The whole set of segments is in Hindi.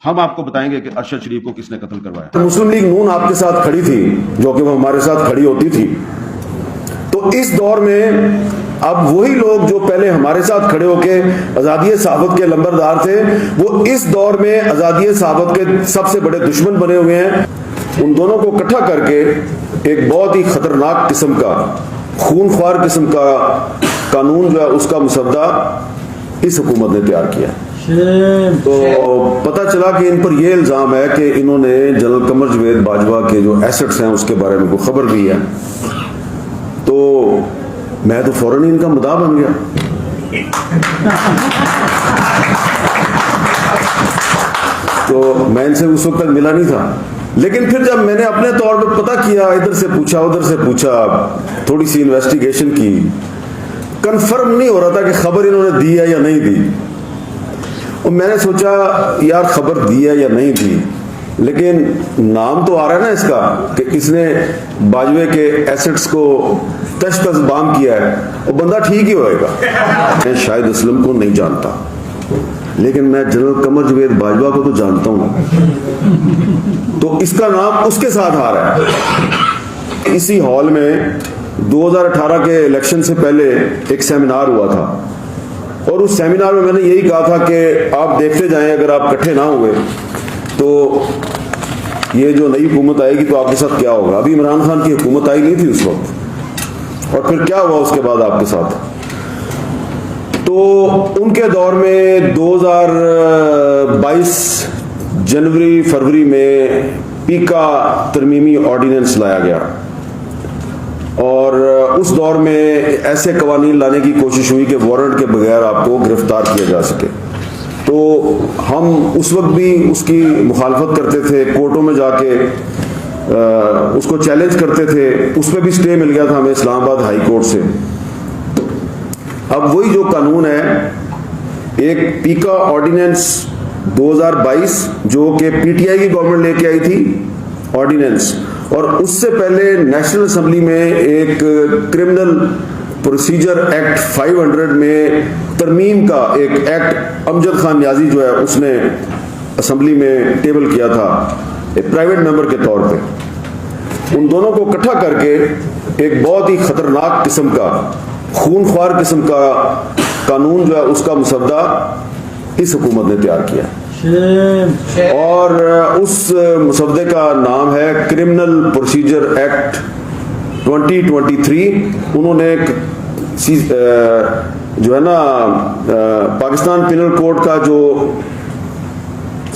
हम आपको बताएंगे कि अरशद शरीफ को किसने कत्ल करवाया। तो मुस्लिम लीग नून आपके साथ खड़ी थी, जो कि वो हमारे साथ खड़ी होती थी। तो इस दौर में अब वही लोग जो पहले हमारे साथ खड़े होके आजादी सहाबत के लंबरदार थे, वो इस दौर में आजादी सहाबत के सबसे बड़े दुश्मन बने हुए हैं। उन दोनों को इकट्ठा करके एक बहुत ही खतरनाक किस्म का, खूनख्वार किस्म का कानून जो है उसका मुसद्दा इस हुकूमत ने तैयार किया। तो पता चला कि इन पर यह इल्जाम है कि इन्होंने जनरल कमर जावेद बाजवा के जो एसेट्स हैं उसके बारे में कोई खबर दी है। तो मैं तो फौरन ही इनका मुद्दा बन गया। तो मैं इनसे उस वक्त तक मिला नहीं था, लेकिन फिर जब मैंने अपने तौर पर पता किया, इधर से पूछा उधर से पूछा, थोड़ी सी इन्वेस्टिगेशन की, कंफर्म नहीं हो रहा था कि खबर इन्होंने दी है या नहीं दी। और मैंने सोचा यार खबर दी है या नहीं दी, लेकिन नाम तो आ रहा है ना इसका कि इसने बाजवे के एसेट्स को तश तश बाम किया है, और बंदा ठीक ही होएगा। मैं शाहिद असलम को नहीं जानता, लेकिन मैं जनरल कमर जावेद बाजवा को तो जानता हूं, तो इसका नाम उसके साथ आ रहा है। इसी हॉल में 2018 के इलेक्शन से पहले एक सेमिनार हुआ था, और उस सेमिनार में मैंने यही कहा था कि आप देखते जाएं, अगर आप इकट्ठे ना हुए तो ये जो नई हुकूमत आएगी तो आपके साथ क्या होगा। अभी इमरान खान की हुकूमत आई नहीं थी उस वक्त, और फिर क्या हुआ उसके बाद आपके साथ। तो उनके दौर में 2022 जनवरी फरवरी में पीका तरमीमी ऑर्डिनेंस लाया गया, और उस दौर में ऐसे कवानीन लाने की कोशिश हुई कि वारंट के बगैर आपको गिरफ्तार किया जा सके। तो हम उस वक्त भी उसकी मुखालफत करते थे, कोर्टों में जाके उसको चैलेंज करते थे। उस पर भी स्टे मिल गया था हमें इस्लामाबाद हाई कोर्ट से। अब वही जो कानून है, एक पीका ऑर्डिनेंस 2022 जो कि पीटीआई की गवर्नमेंट लेके आई थी ऑर्डिनेंस, और उससे पहले नेशनल असेंबली में एक क्रिमिनल प्रोसीजर एक्ट 500 में तरमीम का एक एक्ट अमजद खान न्याजी जो है उसने असेंबली में टेबल किया था एक प्राइवेट मेंबर के तौर पे। उन दोनों को इकट्ठा करके एक बहुत ही खतरनाक किस्म का, खूनख्वार किस्म का कानून जो है उसका मुसद्दा इस हुकूमत ने तैयार किया, और उस मुसद्दे का नाम है क्रिमिनल प्रोसीजर एक्ट 2023। उन्होंने जो है ना पाकिस्तान पिनल कोड का जो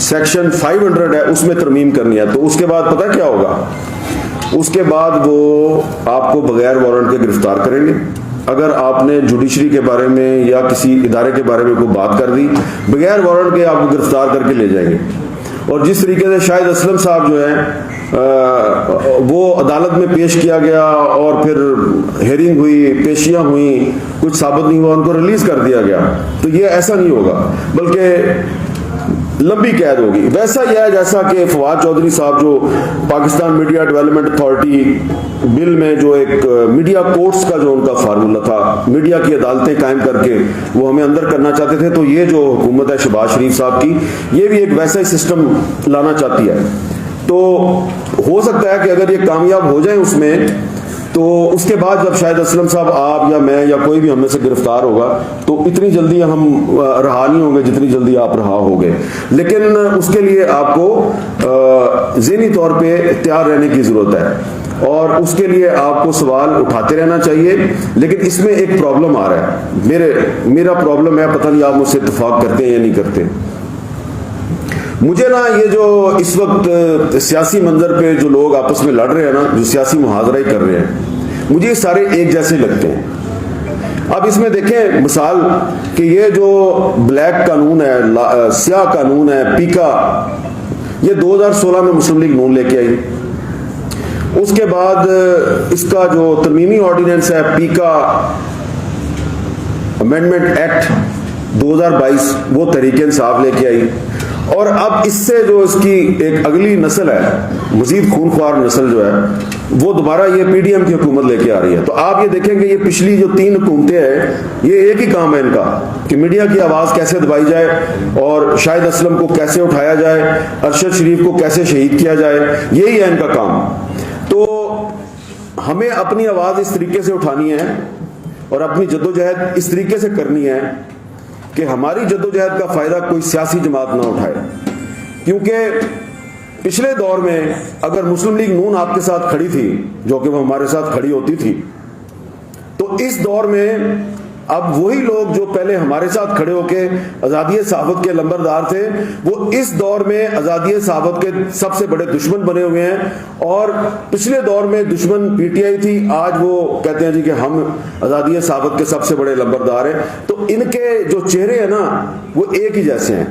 सेक्शन 500 है उसमें तरमीम करनी है। तो उसके बाद पता क्या होगा, उसके बाद वो आपको बगैर वारंट के गिरफ्तार करेंगे। अगर आपने जुडिशरी के बारे में या किसी इदारे के बारे में कोई बात कर दी, बगैर वारंट के आपको गिरफ्तार करके ले जाएंगे। और जिस तरीके से शाहिद असलम साहब जो है वो अदालत में पेश किया गया, और फिर हेयरिंग हुई, पेशियां हुई, कुछ साबित नहीं हुआ, उनको रिलीज कर दिया गया। तो ये ऐसा नहीं होगा, बल्कि लंबी कैद होगी। वैसा ही है जैसा कि फवाद चौधरी साहब जो Pakistan media development authority bill में जो एक मीडिया कोर्ट्स का जो उनका फार्मूला था, मीडिया की अदालतें कायम करके वो हमें अंदर करना चाहते थे। तो ये जो हुकूमत है शहबाज शरीफ साहब की, ये भी एक वैसा ही सिस्टम लाना चाहती है। तो हो सकता है कि अगर ये कामयाब हो जाए उसमें, तो उसके बाद जब शायद असलम साहब, आप या मैं या कोई भी हम में से गिरफ्तार होगा, तो इतनी जल्दी हम रहा नहीं होंगे जितनी जल्दी आप रहा होंगे। लेकिन उसके लिए आपको ज़हनी तौर पे तैयार रहने की जरूरत है, और उसके लिए आपको सवाल उठाते रहना चाहिए। लेकिन इसमें एक प्रॉब्लम आ रहा है, मेरा प्रॉब्लम है, पता नहीं आप मुझसे इत्तेफाक करते हैं या नहीं करते। मुझे ना ये जो इस वक्त सियासी मंजर पे जो लोग आपस में लड़ रहे हैं ना, जो सियासी मुहाजरा ही कर रहे हैं, मुझे ये सारे एक जैसे लगते हैं। अब इसमें देखें मिसाल कि ये जो ब्लैक कानून है, स्याह कानून है, पीका, ये 2016 में मुस्लिम लीग नून लेके आई। उसके बाद इसका जो तरमीमी ऑर्डिनेंस है, पीका अमेंडमेंट एक्ट 2022, वो तहरीक इंसाफ लेके आई। और अब इससे जो इसकी एक अगली नस्ल है, मजीद खूनख्वार नस्ल जो है, वो दोबारा ये पीडीएम की हुकूमत लेके आ रही है। तो आप ये देखेंगे ये पिछली जो 3 हुकूमतें हैं, ये एक ही काम है इनका कि मीडिया की आवाज़ कैसे दबाई जाए और शाहिद असलम को कैसे उठाया जाए, अरशद शरीफ को कैसे शहीद किया जाए, यही है इनका काम। तो हमें अपनी आवाज़ इस तरीके से उठानी है और अपनी जद्दोजहद इस तरीके से करनी है कि हमारी जद्दोजहद का फ़ायदा कोई सियासी जमात ना उठाए। क्योंकि पिछले दौर में अगर मुस्लिम लीग नून आपके साथ खड़ी थी, जो कि वो हमारे साथ खड़ी होती थी, तो इस दौर में अब वही लोग जो पहले हमारे साथ खड़े होके आज़ादी सहाफ़त के लंबरदार थे, वो इस दौर में आज़ादी सहाफ़त के सबसे बड़े दुश्मन बने हुए हैं। और पिछले दौर में दुश्मन पीटीआई थी, आज वो कहते हैं जी कि हम आज़ादी सहाफ़त के सबसे बड़े लंबरदार हैं। तो इनके जो चेहरे हैं ना, वो एक ही जैसे हैं।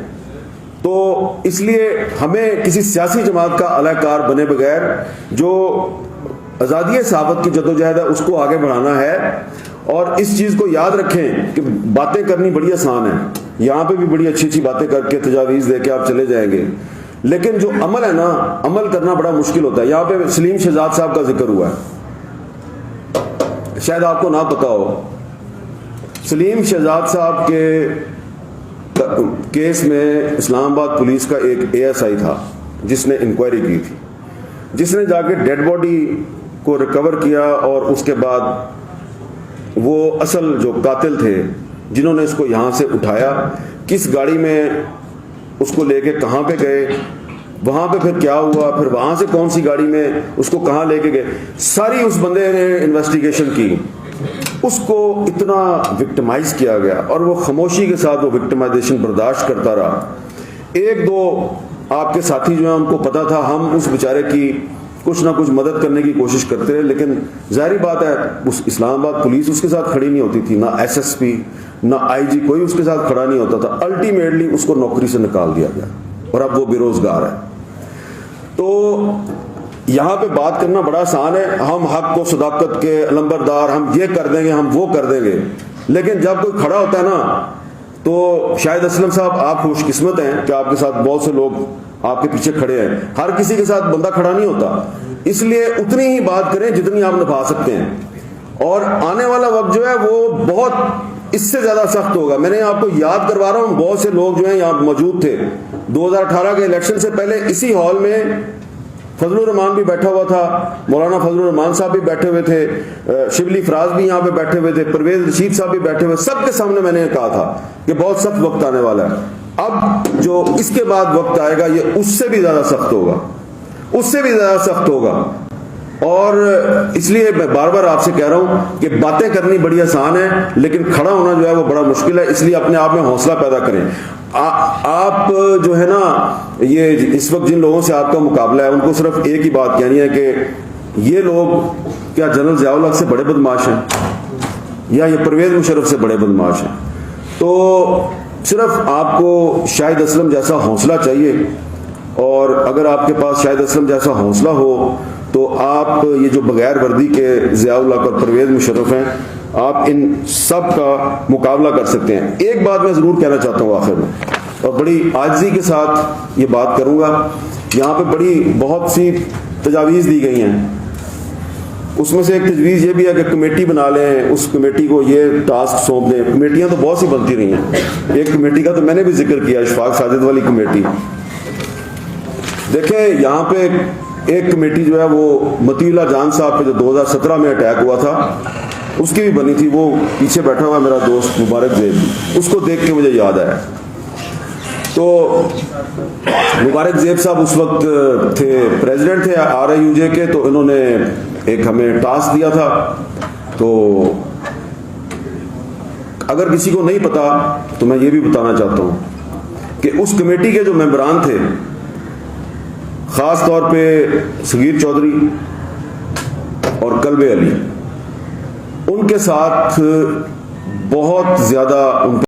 तो इसलिए हमें किसी सियासी जमात का अलहकार बने बगैर जो आज़ादी सहाफ़त की जद्दोजहद है उसको आगे बढ़ाना है। और इस चीज़ को याद रखें कि बातें करनी बड़ी आसान है, यहाँ पे भी बड़ी अच्छी अच्छी बातें करके तजावीज़ दे के आप चले जाएंगे, लेकिन जो अमल है ना, अमल करना बड़ा मुश्किल होता है। यहाँ पे सलीम शहजाद साहब का जिक्र हुआ है, शायद आपको ना पता हो, सलीम शहजाद साहब के केस में इस्लामाबाद पुलिस का एक एएसआई था जिसने इंक्वायरी की थी, जिसने जाके डेड बॉडी को रिकवर किया और उसके बाद वो असल जो कातिल थे जिन्होंने इसको यहाँ से उठाया, किस गाड़ी में उसको लेके कहाँ पे गए, वहाँ पे फिर क्या हुआ, फिर वहाँ से कौन सी गाड़ी में उसको कहाँ लेके गए, सारी उस बंदे ने इन्वेस्टिगेशन की। उसको इतना विक्टिमाइज किया गया और वो खामोशी के साथ वो विक्टिमाइजेशन बर्दाश्त करता रहा। 1-2 आपके साथी जो हैं उनको पता था, हम उस बेचारे की कुछ ना कुछ मदद करने की कोशिश करते रहे, लेकिन जाहिर बात है उस इस्लामाबाद पुलिस उसके साथ खड़ी नहीं होती थी, ना एसएसपी ना आईजी, कोई उसके साथ खड़ा नहीं होता था। अल्टीमेटली उसको नौकरी से निकाल दिया गया और अब वो बेरोजगार है। तो यहाँ पे बात करना बड़ा आसान है, हम हक को सदाकत के अलंबरदार, हम ये कर देंगे, हम वो कर देंगे, लेकिन जब कोई खड़ा होता है ना, तो शाहिद असलम साहब आप खुशकिस्मत हैं कि आपके साथ बहुत से लोग आपके पीछे खड़े हैं। हर किसी के साथ बंदा खड़ा नहीं होता, इसलिए उतनी ही बात करें जितनी आप निभा सकते हैं। और आने वाला वक्त जो है वो बहुत इससे ज्यादा सख्त होगा। मैंने आपको याद करवा रहा हूं, बहुत से लोग जो हैं यहाँ मौजूद थे 2018 के इलेक्शन से पहले। इसी हॉल में फजलुर रहमान भी बैठा हुआ था, मौलाना फजलुर रहमान साहब भी बैठे हुए थे, शिबली फराज भी यहाँ पे बैठे हुए थे, परवेज रशीद साहब भी बैठे हुए। सबके सामने मैंने कहा था कि बहुत सख्त वक्त आने वाला है। अब जो इसके बाद वक्त आएगा ये उससे भी ज्यादा सख्त होगा, उससे भी ज्यादा सख्त होगा। और इसलिए मैं बार बार आपसे कह रहा हूं कि बातें करनी बड़ी आसान है, लेकिन खड़ा होना जो है वो बड़ा मुश्किल है। इसलिए अपने आप में हौसला पैदा करें। आप जो है ना, ये इस वक्त जिन लोगों से आपका मुकाबला है उनको सिर्फ एक ही बात कहनी है कि ये लोग क्या जनरल ज़ियाउल हक से बड़े बदमाश हैं या ये परवेज मुशर्रफ से बड़े बदमाश हैं। तो सिर्फ आपको शाहिद असलम जैसा हौसला चाहिए, और अगर आपके पास शाहिद असलम जैसा हौसला हो तो आप ये जो बगैर वर्दी के ज़ियाउल हक और परवेज मुशर्रफ हैं, आप इन सब का मुकाबला कर सकते हैं। एक बात मैं ज़रूर कहना चाहता हूँ आखिर में, और बड़ी आजिज़ी के साथ ये बात करूँगा। यहाँ पे बड़ी बहुत सी तजावीज़ दी गई हैं, उसमें से एक तजवीज़ ये भी है कि कमेटी बना लें, उस कमेटी को ये टास्क सौंप दें। कमेटियाँ तो बहुत सी बनती रही हैं, एक कमेटी का तो मैंने भी जिक्र किया, इशफाक साजिद वाली कमेटी। देखें यहाँ पे एक कमेटी जो है वो मतीउल्लाह जान साहब पे जो 2017 में अटैक हुआ था उसकी भी बनी थी। वो पीछे बैठा हुआ मेरा दोस्त मुबारक ज़ेब, उसको देख के मुझे याद आया। तो मुबारक ज़ेब साहब उस वक्त थे प्रेसिडेंट थे RIUJ के, तो इन्होंने एक हमें टास्क दिया था। तो अगर किसी को नहीं पता तो मैं ये भी बताना चाहता हूँ कि उस कमेटी के जो मेंबरान थे, ख़ास तौर पे सगीर चौधरी और कल्बे अली, उनके साथ बहुत ज़्यादा